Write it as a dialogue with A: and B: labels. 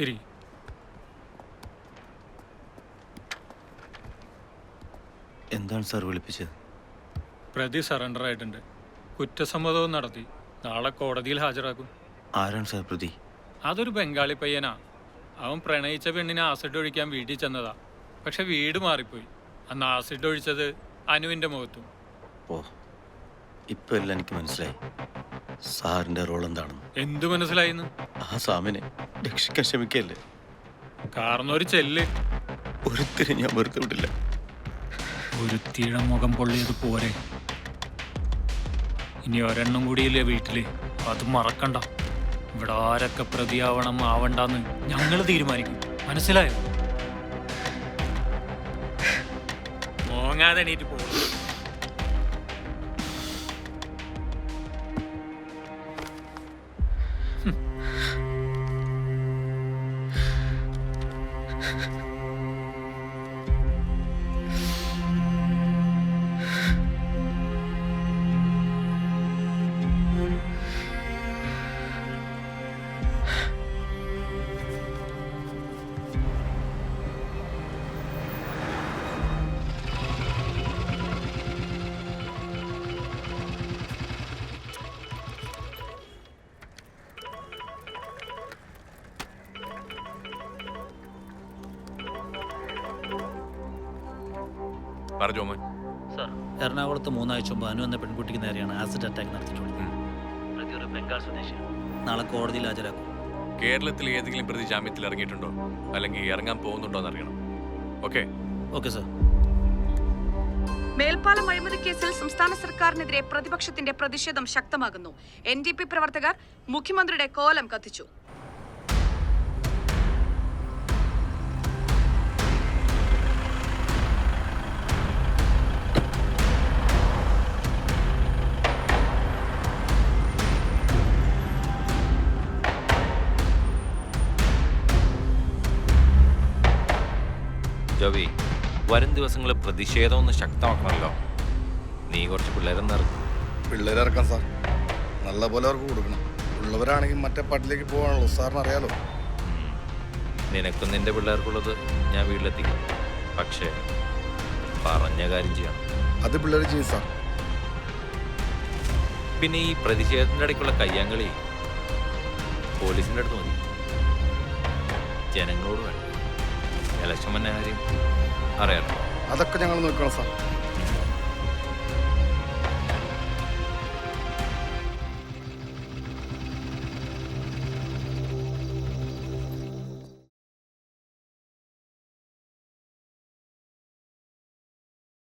A: ഇരി.
B: എന്താണ് സാർ വിളിപ്പിച്ചത്?
A: പ്രതി സറണ്ടർ ആയിട്ടുണ്ട്. കുറ്റസമ്മതവും നടത്തി. നാളെ കോടതിയിൽ ഹാജരാക്കും.
B: ആരാണ് സാർ പ്രതി?
A: അതൊരു ബംഗാളി പയ്യനാ. അവൻ പ്രണയിച്ച പെണ്ണിനെ ആസിഡ് ഒഴിക്കാൻ വീട്ടിൽ ചെന്നതാ. പക്ഷെ വീട് മാറിപ്പോയി. അന്ന് ആസിഡ് ഒഴിച്ചത് അനുവിൻ്റെ മുഖത്തും.
B: ഓ, ഇപ്പം എല്ലാം എനിക്ക് മനസ്സിലായി. സാറിൻ്റെ റോൾ എന്താണെന്ന്.
A: എന്തു മനസ്സിലായിന്ന്?
B: ആ സ്വാമിനെ രക്ഷിക്കാൻ ശ്രമിക്കല്ലേ.
A: കാരണം ഒരു ചെല്ല്.
B: ഒരുത്തിരി ഞാൻ വെറുതെ വിടില്ല.
A: ഒരുത്തിയുടെ മുഖം പൊള്ളിയത് പോരെ. ഇനി ഒരെണ്ണം കൂടിയില്ലേ വീട്ടില്. അത് മറക്കണ്ട. ഇവിടെ ആരൊക്കെ പ്രതിയാവണം ആവണ്ടെന്ന് ഞങ്ങൾ തീരുമാനിക്കും. മനസ്സിലായോ? മോങ്ങാതെ എണീറ്റ് പോകും.
C: സാർ, എറണാകുളത്ത് 3 ആഴ്ച മുമ്പ് അനു എന്ന പെൺകുട്ടിക്ക് നേരെയാണ് ആസിഡ് അറ്റാക്ക് നടത്തിയിട്ടുള്ളത്. പ്രതി ഒരു ബംഗാൾ സ്വദേശിയാണ്. നാളെ കോടതിയിൽ ഹാജരാക്കും.
D: കേരളത്തിൽ ഏതെങ്കിലും പ്രതി ജാമ്യത്തിൽ ഇറങ്ങിയിട്ടുണ്ടോ അല്ലെങ്കിൽ ഇറങ്ങാൻ പോകുന്നുണ്ടോ എന്നറിയണം.
C: Okay sir.
E: മേൽപ്പാലം അഴിമതി കേസിൽ സംസ്ഥാന സർക്കാരിനെതിരെ പ്രതിപക്ഷത്തിന്റെ പ്രതിഷേധം ശക്തമാകുന്നു. NDP പ്രവർത്തകർ മുഖ്യമന്ത്രിയുടെ കോലം കത്തിച്ചു.
F: ജോബി, വരും ദിവസങ്ങളിൽ പ്രതിഷേധം ഒന്ന് ശക്തമാക്കണമല്ലോ. നീ കുറച്ച്
G: പിള്ളേരിറക്കാം സാർ. നല്ല പോലെ അവർക്ക് കൊടുക്കണം. ഉള്ളവരാണെങ്കിൽ മറ്റേ പാട്ടിലേക്ക് പോകാനുള്ളൂ. സാറിന് അറിയാലോ.
F: നിനക്കും നിന്റെ പിള്ളേർക്കുള്ളത് ഞാൻ വീട്ടിലെത്തിക്കും. പക്ഷേ പറഞ്ഞ കാര്യം ചെയ്യണം.
G: അത് പിള്ളേർ ചെയ്യും സാർ.
F: പിന്നെ ഈ പ്രതിഷേധത്തിൻ്റെ ഇടയ്ക്കുള്ള കയ്യാങ്കളി പോലീസിൻ്റെ അടുത്ത് മതി, ജനങ്ങളോട് വേണം. ഇലക്ഷൻ വന്ന കാര്യം അറിയാലോ.
G: അതൊക്കെ ഞങ്ങൾ നോക്കണം സാർ.